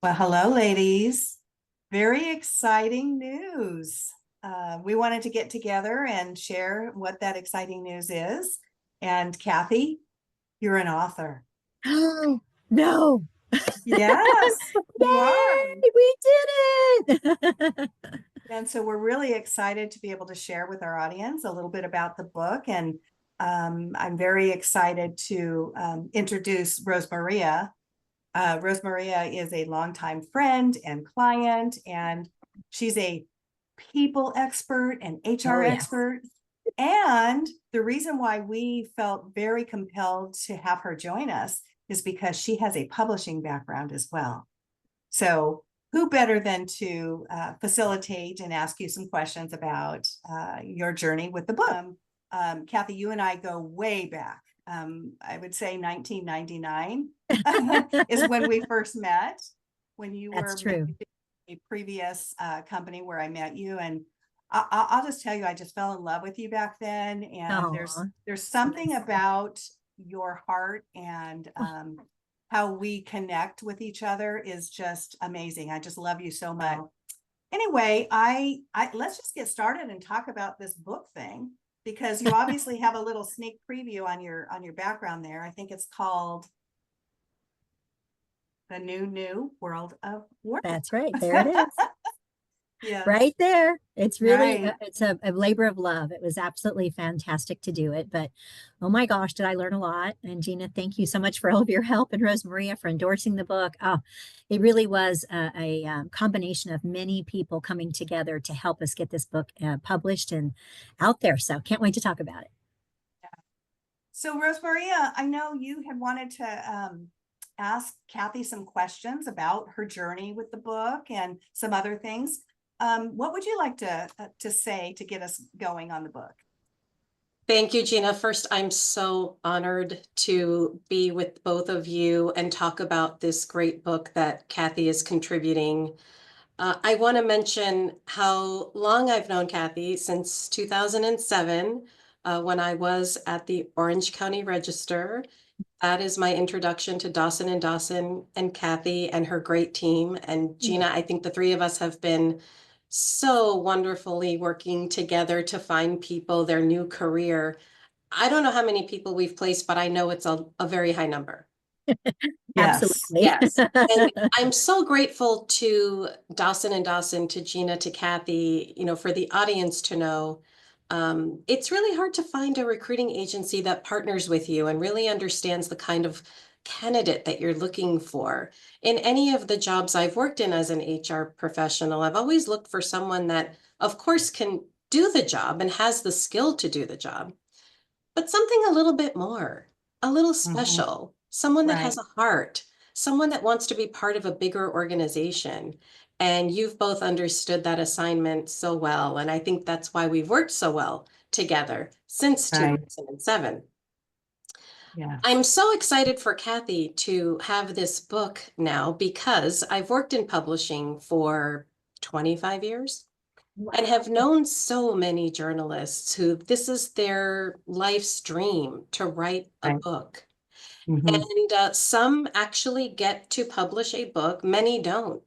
Well, hello, ladies. Very exciting news. We wanted to get together and share what that exciting news is. And Kathy, you're an author. Oh, no. Yes, you are. Yay, we did it. And so we're really excited to be able to share with our audience a little bit about the book. And I'm very excited to introduce Rose Maria. Rose Maria is a longtime friend and client, and she's a people expert and HR Oh, yes. expert. And the reason why we felt very compelled to have her join us is because she has a publishing background as well. So who better than to facilitate and ask you some questions about your journey with the book? Kathy, you and I go way back. I would say 1999 is when we first met, when you That's were true. a previous company where I met you. And I'll just tell you, I just fell in love with you back then. And Oh, there's something about your heart and how we connect with each other is just amazing. I just love you so much. Anyway, I let's just get started and talk about this book thing because you obviously have a little sneak preview on your background there. I think it's called The New World of Work. that's right. There it is. Yes, Right there. It's really, right. it's a labor of love. It was absolutely fantastic to do it. But oh my gosh, did I learn a lot. And Gina, thank you so much for all of your help, and Rose Maria for endorsing the book. Oh, it really was a combination of many people coming together to help us get this book published and out there. So can't wait to talk about it. So Rose Maria, I know you had wanted to ask Kathy some questions about her journey with the book and some other things. What would you like to say to get us going on the book? Thank you, Gina. First, I'm so honored to be with both of you and talk about this great book that Kathy is contributing. I want to mention how long I've known Kathy, since 2007, when I was at the Orange County Register. That is my introduction to Dawson and Dawson and Kathy and her great team. And Gina, I think the three of us have been so wonderfully working together to find people their new career. I don't know how many people we've placed, but I know it's a very high number. Yes. Absolutely. Yes. And I'm so grateful to Dawson and Dawson, to Gina, to Kathy, for the audience to know. It's really hard to find a recruiting agency that partners with you and really understands the kind of candidate that you're looking for. In any of the jobs I've worked in as an HR professional, I've always looked for someone that, of course, can do the job and has the skill to do the job, but something a little bit more, a little Mhm. special, someone that Right. has a heart, someone that wants to be part of a bigger organization. And you've both understood that assignment so well. And I think that's why we've worked so well together since Right. 2007. Yes. I'm so excited for Kathy to have this book now because I've worked in publishing for 25 years and have Wow. known so many journalists who this is their life's dream to write a Right. book. Mhm. And some actually get to publish a book, many don't.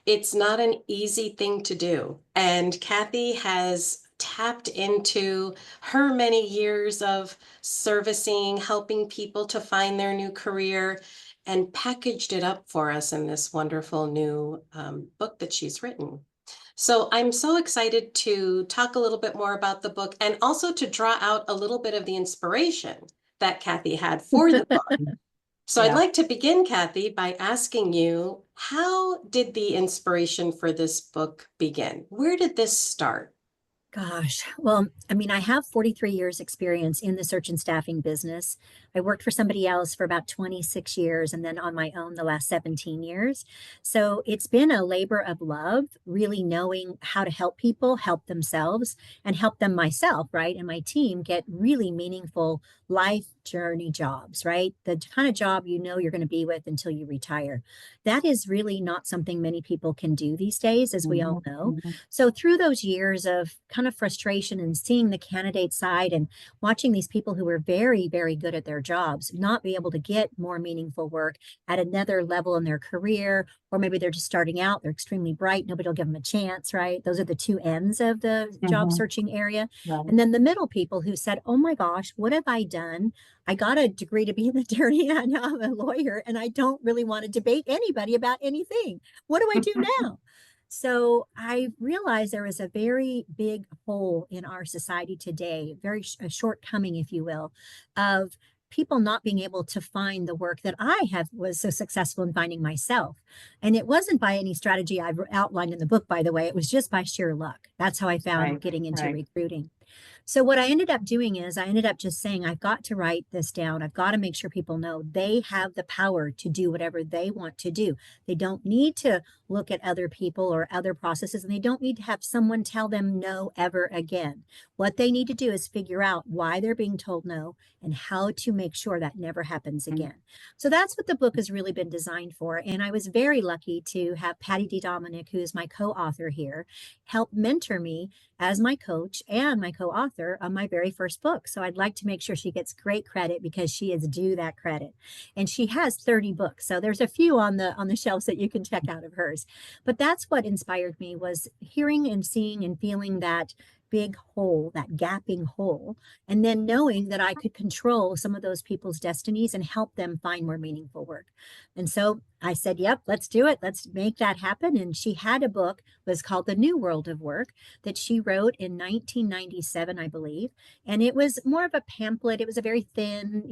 It's not an easy thing to do. And Kathy has tapped into her many years of servicing, helping people to find their new career, and packaged it up for us in this wonderful new book that she's written. So I'm so excited to talk a little bit more about the book and also to draw out a little bit of the inspiration that Kathy had for the book. So I'd Yeah. like to begin, Kathy, by asking you, how did the inspiration for this book begin? Where did this start? Gosh, well, I mean, I have 43 years experience in the search and staffing business. I worked for somebody else for about 26 years and then on my own the last 17 years. So it's been a labor of love, really knowing how to help people help themselves and help them myself, right? And my team get really meaningful life journey jobs, right? The kind of job you know you're going to be with until you retire. That is really not something many people can do these days, as we all Mhm. know. Mhm. So through those years of kind ton of frustration and seeing the candidate side and watching these people who were very, very good at their jobs not be able to get more meaningful work at another level in their career, or maybe they're just starting out, they're extremely bright, nobody will give them a chance, right? Those are the two ends of the job searching area. Right. And then the middle people who said, oh my gosh, what have I done? I got a degree to be an attorney, and now I'm a lawyer, and I don't really want to debate anybody about anything. What do I do now? So I realized there is a very big hole in our society today, very a shortcoming, if you will, of people not being able to find the work that I have was so successful in finding myself. And it wasn't by any strategy I've outlined in the book, by the way. It was just by sheer luck. That's how I found Right, getting into right. recruiting. So what I ended up doing is I ended up just saying, I've got to write this down. I've got to make sure people know they have the power to do whatever they want to do. They don't need to look at other people or other processes, and they don't need to have someone tell them no ever again. What they need to do is figure out why they're being told no and how to make sure that never happens again. So that's what the book has really been designed for. And I was very lucky to have Patty D. Dominic, who is my co-author here, help mentor me as my coach and my co-author on my very first book. So I'd like to make sure she gets great credit because she is due that credit. And she has 30 books. So there's a few on the shelves that you can check out of hers. But that's what inspired me, was hearing and seeing and feeling that big hole, that gapping hole, and then knowing that I could control some of those people's destinies and help them find more meaningful work. And so I said, yep, let's do it. Let's make that happen. And she had a book, was called The New World of Work, that she wrote in 1997, I believe. And it was more of a pamphlet. It was a very thin,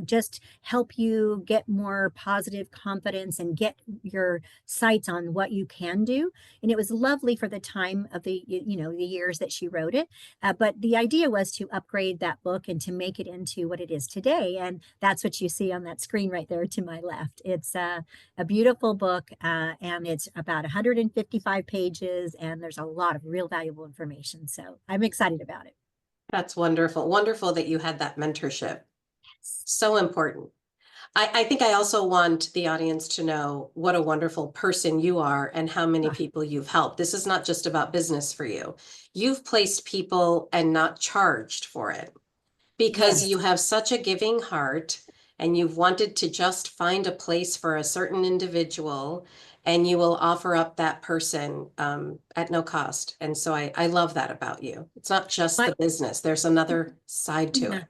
just help you get more positive confidence and get your sights on what you can do. And it was lovely for the time of the years that she wrote it. But the idea was to upgrade that book and to make it into what it is today. And that's what you see on that screen right there to my left. It's a beautiful book, and it's about 155 pages, and there's a lot of real valuable information. So I'm excited about it. That's wonderful. Wonderful that you had that mentorship. So important. I think I also want the audience to know what a wonderful person you are and how many people you've helped. This is not just about business for you. You've placed people and not charged for it because you have such a giving heart, and you've wanted to just find a place for a certain individual, and you will offer up that person at no cost. And so I love that about you. It's not just the business. There's another side to it.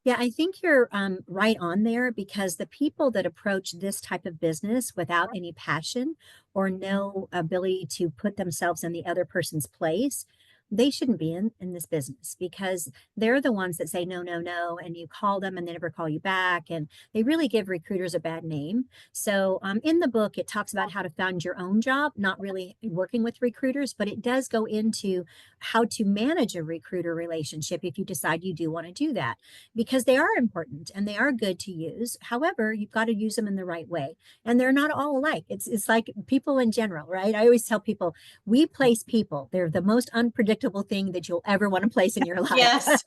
Yeah, I think you're right on there, because the people that approach this type of business without any passion or no ability to put themselves in the other person's place, they shouldn't be in this business, because they're the ones that say no, no, no, and you call them and they never call you back, and they really give recruiters a bad name. So in the book, it talks about how to find your own job, not really working with recruiters, but it does go into how to manage a recruiter relationship if you decide you do want to do that, because they are important and they are good to use. However, you've got to use them in the right way, and they're not all alike. It's like people in general, right? I always tell people, we place people. They're the most unpredictable thing that you'll ever want to place in your life. Yes.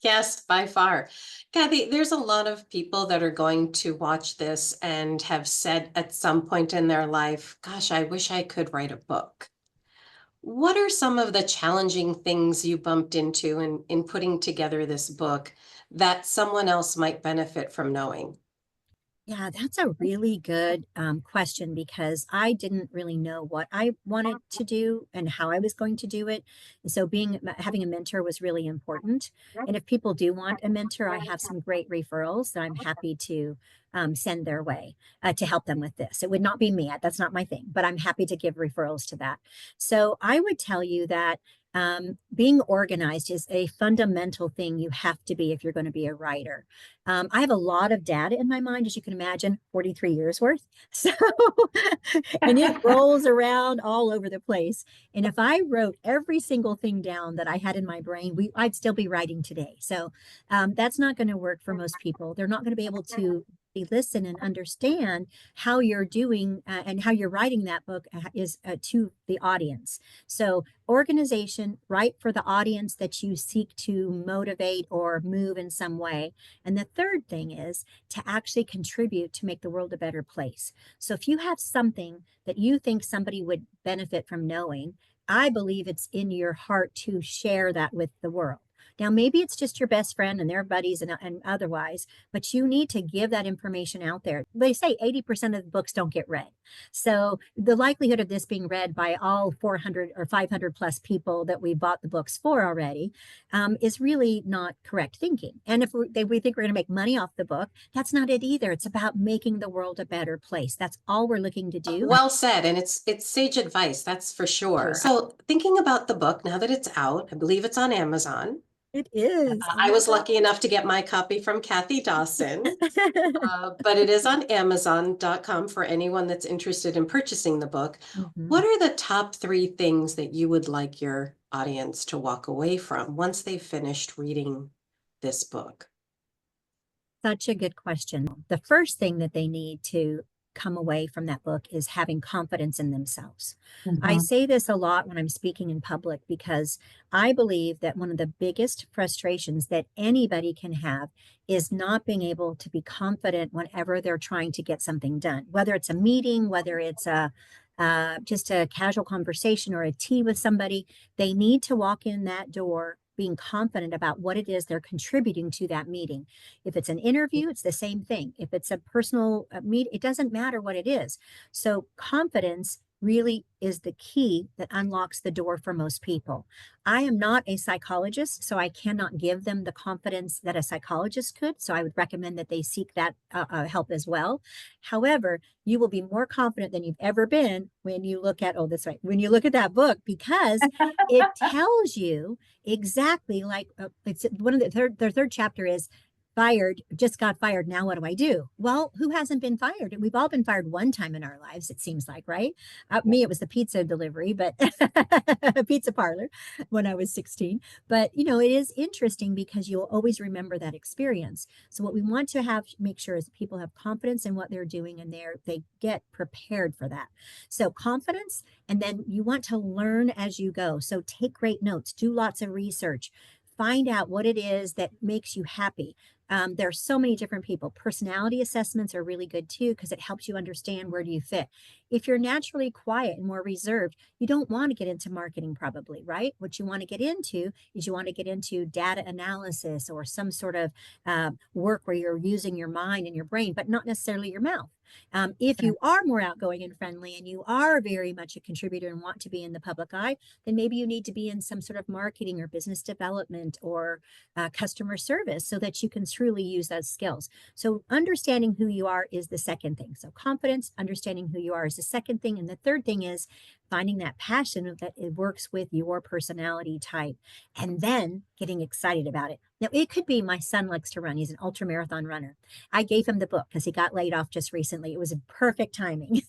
Yes, by far. Kathy, there's a lot of people that are going to watch this and have said at some point in their life, gosh, I wish I could write a book. What are some of the challenging things you bumped into in putting together this book that someone else might benefit from knowing? Yeah, that's a really good question, because I didn't really know what I wanted to do and how I was going to do it. And so having a mentor was really important. And if people do want a mentor, I have some great referrals that I'm happy to send their way to help them with this. It would not be me. That's not my thing, but I'm happy to give referrals to that. So I would tell you that being organized is a fundamental thing you have to be if you're going to be a writer. I have a lot of data in my mind, as you can imagine, 43 years worth. So, and it rolls around all over the place. And if I wrote every single thing down that I had in my brain, I'd still be writing today. So that's not going to work for most people. They're not going to be able to listen and understand how you're doing and how you're writing that book is to the audience. So organization, write for the audience that you seek to motivate or move in some way. And the third thing is to actually contribute to make the world a better place. So if you have something that you think somebody would benefit from knowing, I believe it's in your heart to share that with the world. Now, maybe it's just your best friend and their buddies and otherwise, but you need to give that information out there. They say 80% of the books don't get read. So the likelihood of this being read by all 400 or 500 plus people that we bought the books for already is really not correct thinking. And if we think we're going to make money off the book, that's not it either. It's about making the world a better place. That's all we're looking to do. Well said, and it's sage advice, that's for sure. So thinking about the book, now that it's out, I believe it's on Amazon. It is. I was lucky enough to get my copy from Kathy Dawson, but it is on Amazon.com for anyone that's interested in purchasing the book. What are the top 3 things that you would like your audience to walk away from once they've finished reading this book? Such a good question. The first thing that they need to come away from that book is having confidence in themselves. I say this a lot when I'm speaking in public because I believe that one of the biggest frustrations that anybody can have is not being able to be confident whenever they're trying to get something done, whether it's a meeting, whether it's just a casual conversation or a tea with somebody. They need to walk in that door being confident about what it is they're contributing to that meeting. If it's an interview, it's the same thing. If it's a personal meet, it doesn't matter what it is. So confidence really is the key that unlocks the door for most people. I am not a psychologist, so I cannot give them the confidence that a psychologist could. So I would recommend that they seek that help as well. However, you will be more confident than you've ever been when you look at, when you look at that book, because it tells you exactly like it's one of the third chapter is just got fired. Now what do I do? Well, who hasn't been fired? We've all been fired one time in our lives, it seems like, right? Me, it was the pizza delivery, but pizza parlor when I was 16. But, it is interesting because you'll always remember that experience. So what we want to make sure is that people have confidence in what they're doing and they get prepared for that. So confidence, and then you want to learn as you go. So take great notes, do lots of research, find out what it is that makes you happy. There are so many different people. Personality assessments are really good too, because it helps you understand where do you fit. If you're naturally quiet and more reserved, you don't want to get into marketing probably, right? What you want to get into is you want to get into data analysis or some sort of work where you're using your mind and your brain, but not necessarily your mouth. If you are more outgoing and friendly and you are very much a contributor and want to be in the public eye, then maybe you need to be in some sort of marketing or business development or customer service so that you can truly use those skills. So understanding who you are is the second thing. So confidence, understanding who you are is the second thing. And the third thing is finding that passion that it works with your personality type and then getting excited about it. Now, it could be my son likes to run. He's an ultra marathon runner. I gave him the book because he got laid off just recently. It was a perfect timing.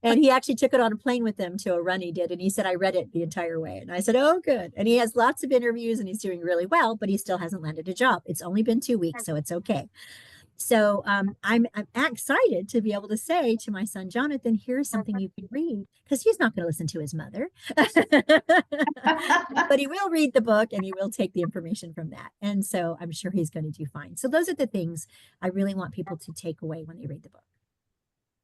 And he actually took it on a plane with him to a run he did. And he said, I read it the entire way. And I said, oh, good. And he has lots of interviews and he's doing really well, but he still hasn't landed a job. It's only been 2 weeks, so it's okay. So I'm excited to be able to say to my son, Jonathan, here's something you can read, because he's not going to listen to his mother, but he will read the book and he will take the information from that. And so I'm sure he's going to do fine. So those are the things I really want people to take away when they read the book.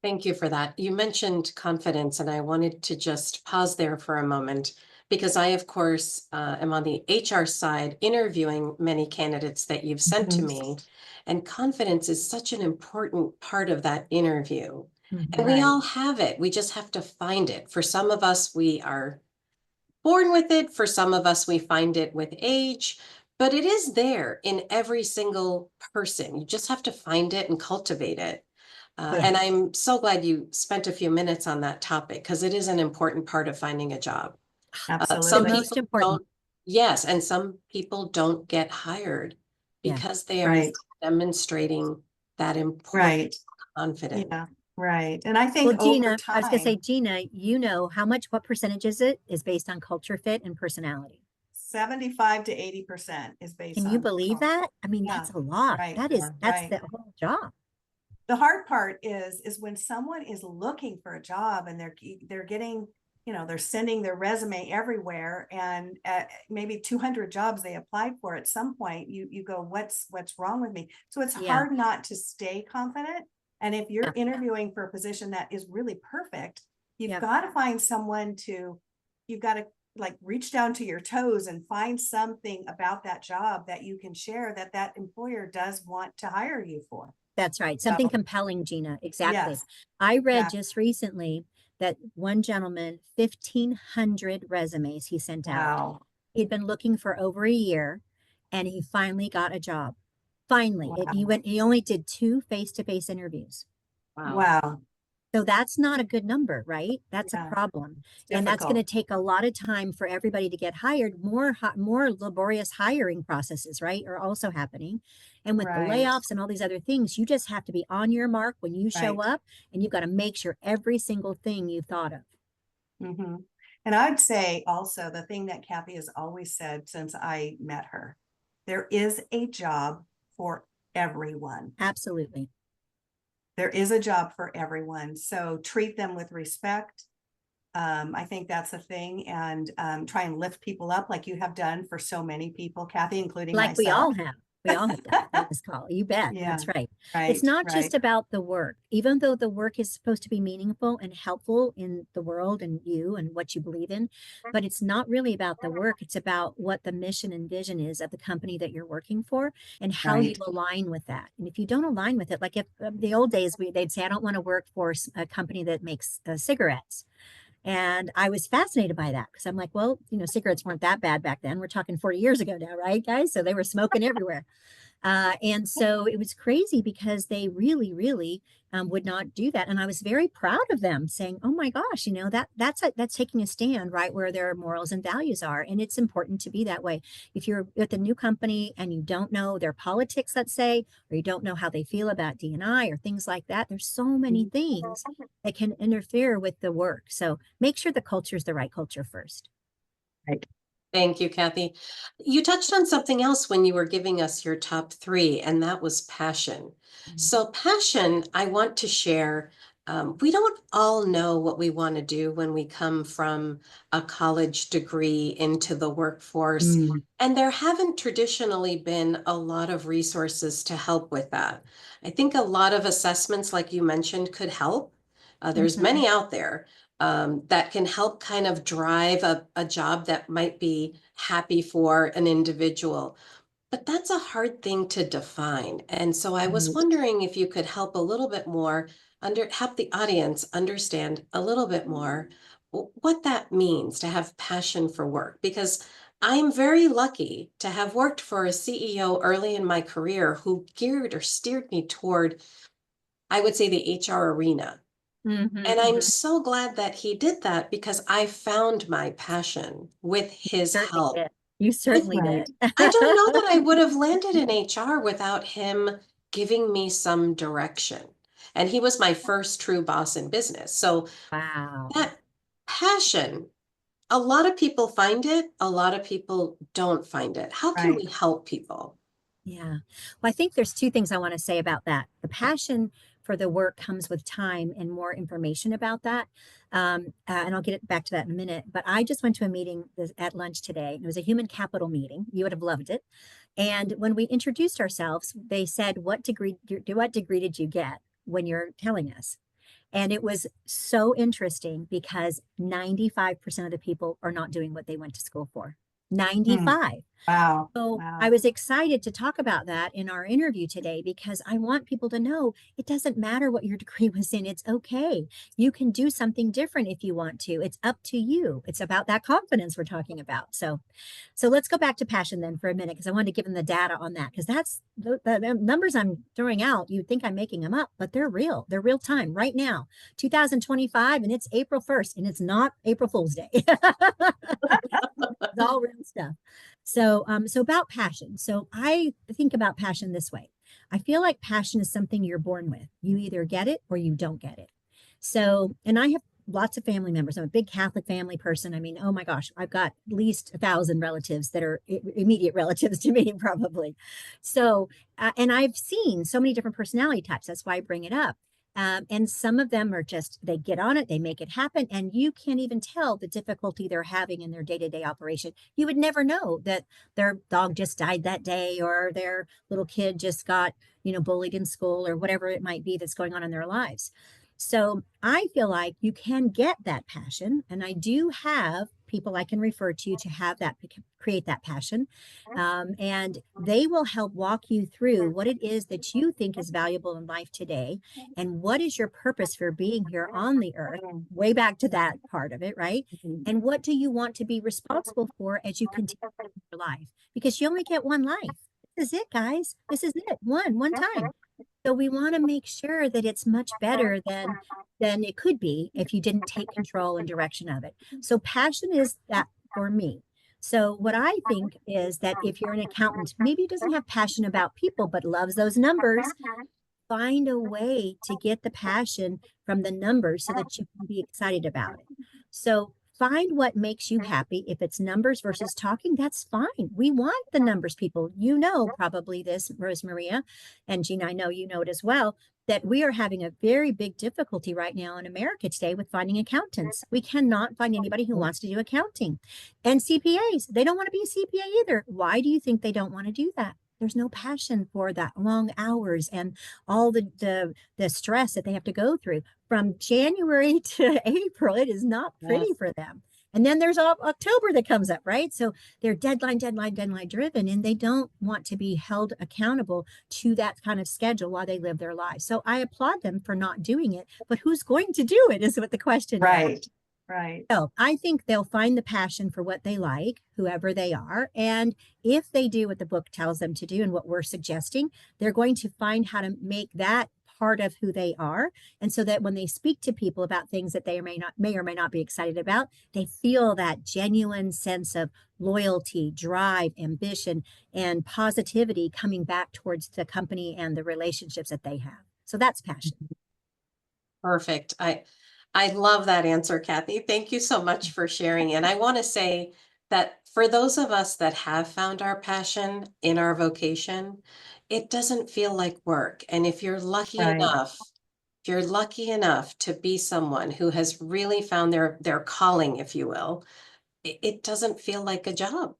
Thank you for that. You mentioned confidence, and I wanted to just pause there for a moment because I, of course, am on the HR side interviewing many candidates that you've sent to me. And confidence is such an important part of that interview. And we all have it. We just have to find it. For some of us, we are born with it. For some of us, we find it with age. But it is there in every single person. You just have to find it and cultivate it. And I'm so glad you spent a few minutes on that topic because it is an important part of finding a job. Absolutely. The most important. Yes, and some people don't get hired because they are demonstrating that important confidence. Yeah, right. And I think Gina, over time, I was going to say, Gina, what percentage is based on culture fit and personality? 75 to 80% is based on. Can you believe that? I mean, that's a lot. That's the whole job. The hard part is when someone is looking for a job and they're getting, they're sending their resume everywhere, and maybe 200 jobs they applied for. At some point you go, what's wrong with me? So it's hard not to stay confident. And if you're interviewing for a position that is really perfect, you've got to find someone to you've got to like reach down to your toes and find something about that job that you can share that that employer does want to hire you for. That's right. So, Something compelling, Gina. Exactly. yes, I read yeah. just recently that one gentleman, 1,500 resumes he sent out. Wow. He'd been looking for over a year and he finally got a job. Finally, Wow. he only did 2 face-to-face interviews. Wow. Wow. So that's not a good number, right? That's a Yeah. problem. It's And that's going to difficult. take a lot of time for everybody to get hired. More laborious hiring processes, right, are also happening. And with the Right. layoffs and all these other things, you just have to be on your mark when you show Right. up, and you've got to make sure every single thing you thought of. Mm-hmm. And I'd say also the thing that Kathy has always said since I met her, there is a job for everyone. Absolutely. There is a job for everyone. So treat them with respect. I think that's a thing. And try and lift people up like you have done for so many people, Kathy, including Like we myself. all have. We all have done on this call. You bet. Yeah, That's right. It's right, not right, just about the work, even though the work is supposed to be meaningful and helpful in the world and you and what you believe in, but it's not really about the work. It's about what the mission and vision is of the company that you're working for and how you right. align with that. And if you don't align with it, like if the old days, they'd say, I don't want to work for a company that makes cigarettes. And I was fascinated by that because I'm like, well, cigarettes weren't that bad back then. We're talking 40 years ago now, right, guys? So they were smoking everywhere. And so it was crazy because they really, really would not do that. And I was very proud of them saying, oh my gosh, that's taking a stand right where their morals and values are. And it's important to be that way. If you're with a new company and you don't know their politics, let's say, or you don't know how they feel about D&I or things like that, there's so many things that can interfere with the work. So make sure the culture is the right culture first. Right. Thank you, Kathy. You touched on something else when you were giving us your top 3, and that was passion. So passion, I want to share. We don't all know what we want to do when we come from a college degree into the workforce. Mm. And there haven't traditionally been a lot of resources to help with that. I think a lot of assessments, like you mentioned, could help. There's Mhm. many out there that can help kind of drive a job that might be happy for an individual. But that's a hard thing to define. And so I was Right. wondering if you could help a little bit more, help the audience understand a little bit more what that means to have passion for work. Because I'm very lucky to have worked for a CEO early in my career who geared or steered me toward, I would say, the HR arena. And I'm so glad that he did that because I found my passion with his Certainly help. did. You certainly Right. did. I don't know that I would have landed in HR without him giving me some direction. And he was my first true boss in business. So Wow. that passion, a lot of people find it, a lot of people don't find it. How can Right. we help people? Yeah. Well, I think there's 2 things I want to say about that. The passion for the work comes with time and more information about that. And I'll get it back to that in a minute. But I just went to a meeting at lunch today. And it was a human capital meeting. You would have loved it. And when we introduced ourselves, they said, what degree did you get when you're telling us? And it was so interesting because 95% of the people are not doing what they went to school for. Mm. 95. Wow. So I Wow. was excited to talk about that in our interview today because I want people to know it doesn't matter what your degree was in. It's okay. You can do something different if you want to. It's up to you. It's about that confidence we're talking about. So let's go back to passion then for a minute because I wanted to give them the data on that because that's the numbers I'm throwing out. You'd think I'm making them up, but they're real. They're real time right now, 2025, and it's April 1st, and it's not April Fool's Day. It's all real stuff. So about passion. So I think about passion this way. I feel like passion is something you're born with. You either get it or you don't get it. So, and I have lots of family members. I'm a big Catholic family person. I mean, oh my gosh, I've got at least 1,000 relatives that are immediate relatives to me, probably. So, and I've seen so many different personality types. That's why I bring it up. And some of them are just, they get on it, they make it happen, and you can't even tell the difficulty they're having in their day-to-day operation. You would never know that their dog just died that day or their little kid just got, bullied in school or whatever it might be that's going on in their lives. So I feel like you can get that passion, and I do have people I can refer to have that, create that passion. And they will help walk you through what it is that you think is valuable in life today, and what is your purpose for being here on the earth, way back to that part of it, right? And what do you want to be responsible for as you continue your life? Because you only get one life. This is it, guys. This is it. One time. So we want to make sure that it's much better than it could be if you didn't take control and direction of it. So passion is that for me. So what I think is that if you're an accountant, maybe doesn't have passion about people, but loves those numbers, find a way to get the passion from the numbers so that you can be excited about it. So find what makes you happy. If it's numbers versus talking, that's fine. We want the numbers, people. You know, probably this, Rose Maria and Gina, I know you know it as well, that we are having a very big difficulty right now in America today with finding accountants. We cannot find anybody who wants to do accounting. And CPAs, they don't want to be a CPA either. Why do you think they don't want to do that? There's no passion for that long hours and all the stress that they have to go through from January to April. It is not pretty for them. And then there's October that comes up, right? So they're deadline driven, and they don't want to be held accountable to that kind of schedule while they live their lives. So I applaud them for not doing it, but who's going to do it is what the question is. Right. So I think they'll find the passion for what they like, whoever they are. And if they do what the book tells them to do and what we're suggesting, they're going to find how to make that part of who they are. And so that when they speak to people about things that they may or may not be excited about, they feel that genuine sense of loyalty, drive, ambition, and positivity coming back towards the company and the relationships that they have. So that's passion. Perfect. I love that answer, Kathy. Thank you so much for sharing. And I want to say that for those of us that have found our passion in our vocation, it doesn't feel like work. And if you're lucky enough, to be someone who has really found their calling, if you will, it doesn't feel like a job.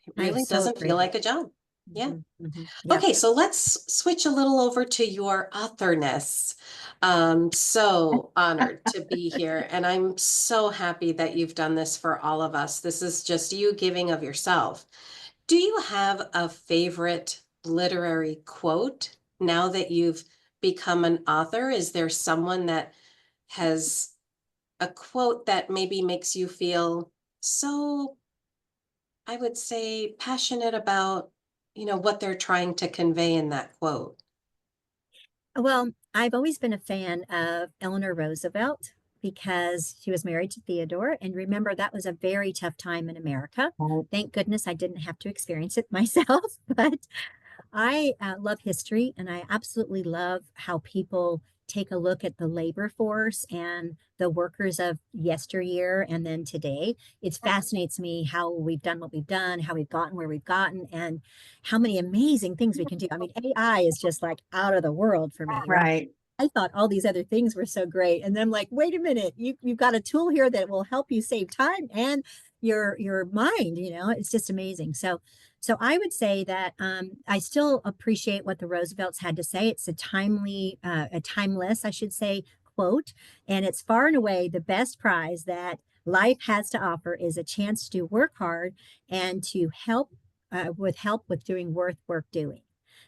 It really doesn't feel like a job. Yeah. Yeah. Okay, so let's switch a little over to your authorness. So honored to be here, and I'm so happy that you've done this for all of us. This is just you giving of yourself. Do you have a favorite literary quote now that you've become an author? Is there someone that has a quote that maybe makes you feel so, I would say, passionate about, what they're trying to convey in that quote? Well, I've always been a fan of Eleanor Roosevelt because she was married to Theodore. And remember, that was a very tough time in America. Thank goodness I didn't have to experience it myself. But I love history, and I absolutely love how people take a look at the labor force and the workers of yesteryear and then today. It fascinates me how we've done what we've done, how we've gotten where we've gotten, and how many amazing things we can do. I mean, AI is just like out of the world for me, right? I thought all these other things were so great. And then I'm like, wait a minute, you've got a tool here that will help you save time and your mind, it's just amazing. So I would say that I still appreciate what the Roosevelts had to say. It's a timeless, I should say, quote, and it's far and away the best prize that life has to offer is a chance to work hard and to help with doing worth doing.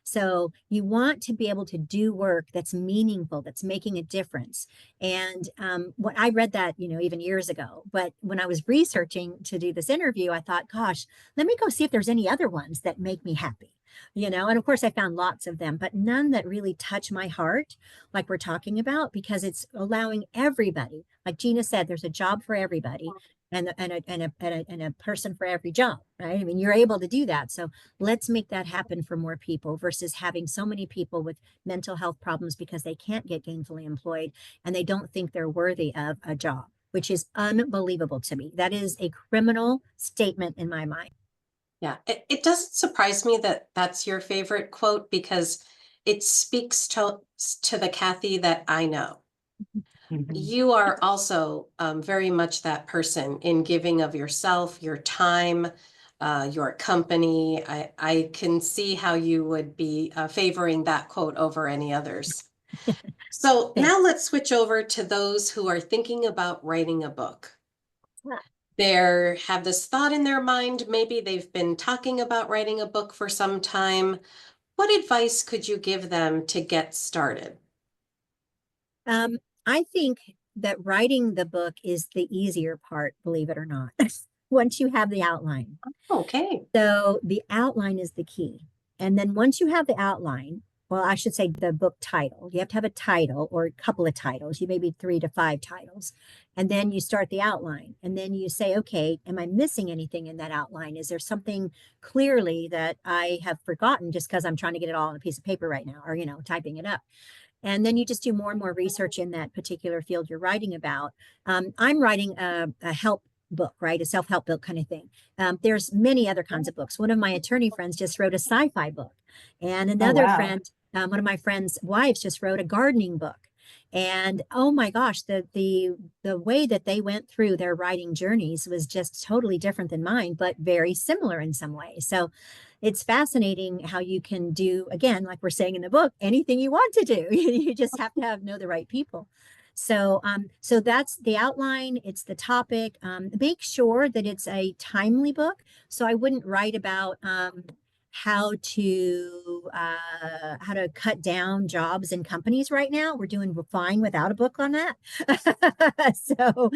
So you want to be able to do work that's meaningful, that's making a difference. And what I read that, even years ago, but when I was researching to do this interview, I thought, gosh, let me go see if there's any other ones that make me happy. And of course I found lots of them, but none that really touch my heart like we're talking about, because it's allowing everybody, like Gina said, there's a job for everybody and a person for every job, right? I mean, you're able to do that. So let's make that happen for more people versus having so many people with mental health problems because they can't get gainfully employed and they don't think they're worthy of a job, which is unbelievable to me. That is a criminal statement in my mind. Yeah, it doesn't surprise me that that's your favorite quote because it speaks to the Kathy that I know. You are also very much that person in giving of yourself, your time, your company. I can see how you would be favoring that quote over any others. So now let's switch over to those who are thinking about writing a book. they have this thought in their mind. Maybe they've been talking about writing a book for some time. What advice could you give them to get started? Um, I think that writing the book is the easier part, believe it or not, once you have the outline. Okay. So the outline is the key. And then once you have the outline, well, I should say the book title. You have to have a title or a couple of titles, you maybe 3 to 5 titles. And then you start the outline. And then you say, okay, am I missing anything in that outline? Is there something clearly that I have forgotten just because I'm trying to get it all on a piece of paper right now or, typing it up? And then you just do more and more research in that particular field you're writing about. I'm writing a help book, right? A self-help book kind of thing. There's many other kinds of books. One of my attorney friends just wrote a sci-fi book, and Oh, another wow. friend, one of my friends' wives, just wrote a gardening book. And oh my gosh, the way that they went through their writing journeys was just totally different than mine, but very similar in some ways. So it's fascinating how you can do, again, like we're saying in the book, anything you want to do. You just have to know the right people. So that's the outline. It's the topic. Make sure that it's a timely book. So I wouldn't write about how to cut down jobs in companies right now. We're doing fine without a book on that. So,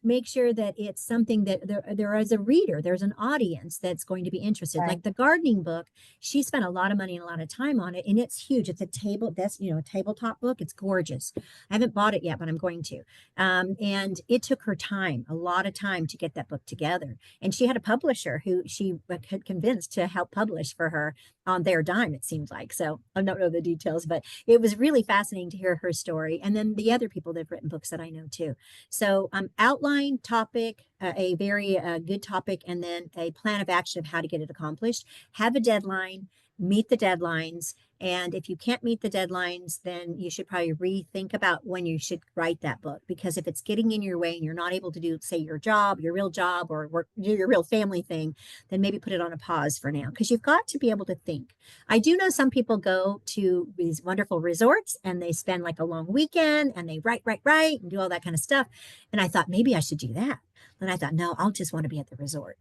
make sure that it's something that there is a reader, there's an audience that's going to be interested. Right. Like the gardening book, she spent a lot of money and a lot of time on it, and it's huge. It's a tabletop book. It's gorgeous. I haven't bought it yet, but I'm going to. And it took her time, a lot of time to get that book together. And she had a publisher who she had convinced to help publish for her on their dime, it seems like. So I don't know the details, but it was really fascinating to hear her story. And then the other people that have written books that I know too. So outline, topic, a very good topic, and then a plan of action of how to get it accomplished. Have a deadline, meet the deadlines. And if you can't meet the deadlines, then you should probably rethink about when you should write that book. Because if it's getting in your way and you're not able to do, say, your real job, or do your real family thing, then maybe put it on a pause for now. Because you've got to be able to think. I do know some people go to these wonderful resorts and they spend like a long weekend and they write, and do all that kind of stuff. And I thought maybe I should do that. And I thought, no, I'll just want to be at the resort.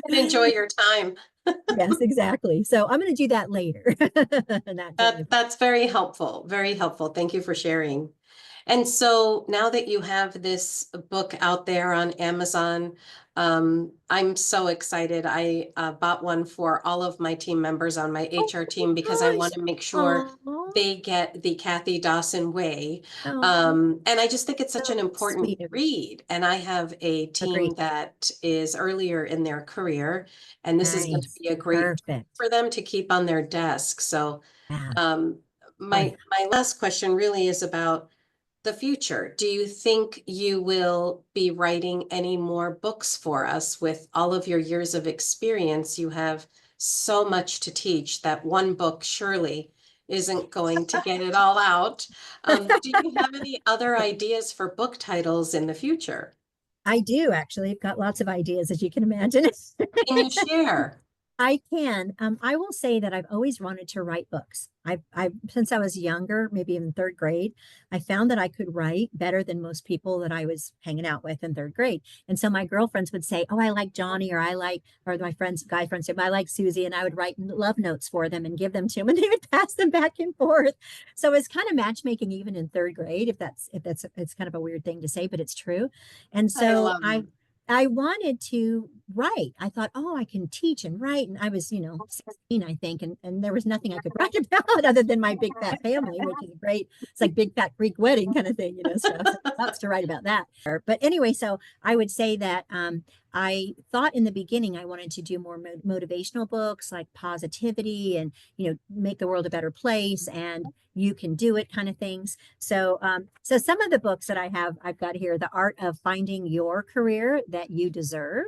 And enjoy your time. Yes, exactly. So I'm going to do that later. That's very helpful. Very helpful. Thank you for sharing. And so now that you have this book out there on Amazon, I'm so excited. I bought one for all of my team members on my HR team because I want to make sure they get the Kathy Dawson way. And I just think it's such an important read. And I have a team that is earlier in their career, and this is going to be a great tool for them to keep on their desk. So my last question really is about the future. Do you think you will be writing any more books for us? With all of your years of experience, you have so much to teach that one book surely isn't going to get it all out. Do you have any other ideas for book titles in the future? I do actually. I've got lots of ideas, as you can imagine. Can you share? I can. I will say that I've always wanted to write books. I've since I was younger, maybe in third grade, I found that I could write better than most people that I was hanging out with in third grade. And so my girlfriends would say, "Oh, I like Johnny," or my guy friends say, "I like Susie," and I would write love notes for them and give them to them, and they would pass them back and forth. So it's kind of matchmaking even in third grade, if that's it's kind of a weird thing to say, but it's true. And so I wanted to write. I thought, oh, I can teach and write. And I was, 16, I think. And there was nothing I could write about other than my big fat family, which is great. It's like big fat Greek wedding kind of thing, so lots to write about that. But anyway, so I would say that I thought in the beginning I wanted to do more motivational books like positivity and, make the world a better place and you can do it kind of things. So some of the books that I've got here, The Art of Finding Your Career That You Deserve.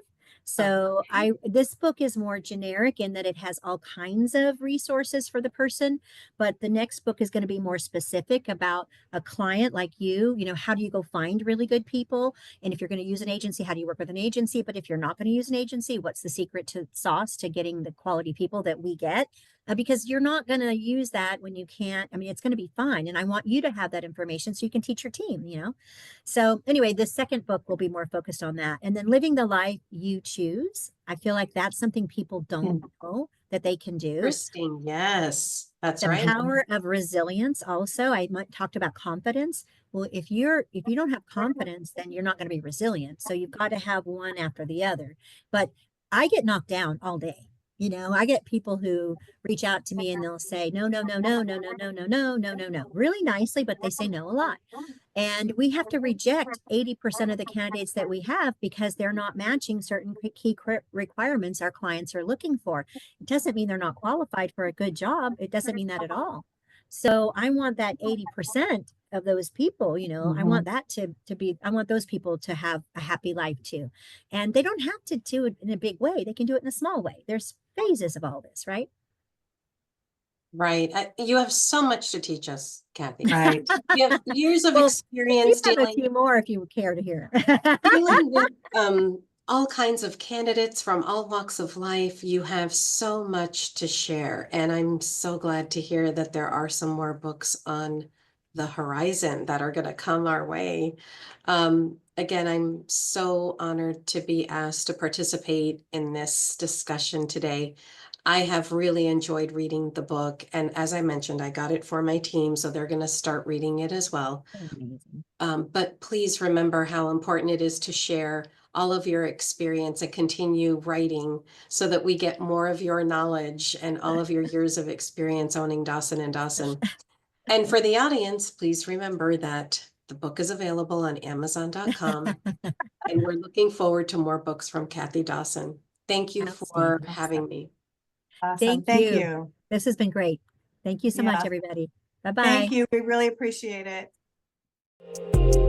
So this book is more generic in that it has all kinds of resources for the person, but the next book is going to be more specific about a client like you know, how do you go find really good people? And if you're going to use an agency, how do you work with an agency? But if you're not going to use an agency, what's the secret to sauce to getting the quality people that we get? Because you're not going to use that when you can't. I mean, it's going to be fine. And I want you to have that information so you can teach your team, you know? So anyway, the second book will be more focused on that. And then living the life you choose. I feel like that's something people don't know that they can do. Interesting. Yes, that's The right. power of resilience also. Talked about confidence. Well, if you don't have confidence, then you're not going to be resilient. So you've got to have one after the other. But I get knocked down all day. You know, I get people who reach out to me and they'll say, no, no, no, no, no, no, no, no, no, no, no, no, really nicely, but they say no a lot. And we have to reject 80% of the candidates that we have because they're not matching certain key requirements our clients are looking for. It doesn't mean they're not qualified for a good job. It doesn't mean that at all. So I want that 80% of those people, you know, I want that to be, I want those people to have a happy life too. And they don't have to do it in a big way. They can do it in a small way. There's phases of all this, right? Right. You have so much to teach us, Kathy. Right. You have years of Well, experience you have a few more if you would care to hear. dealing with all kinds of candidates from all walks of life. You have so much to share. And I'm so glad to hear that there are some more books on the horizon that are going to come our way. Again, I'm so honored to be asked to participate in this discussion today. I have really enjoyed reading the book. And as I mentioned, I got it for my team, so they're going to start reading it as well. Amazing. But please remember how important it is to share all of your experience and continue writing so that we get more of your knowledge and all of your years of experience owning Dawson and Dawson. And for the audience, please remember that the book is available on Amazon.com. And we're looking forward to more books from Kathy Dawson. Thank you for having me. Awesome. Thank you. You. This has been great. Thank you so much, Yeah. everybody. Bye-bye. Thank you. We really appreciate it.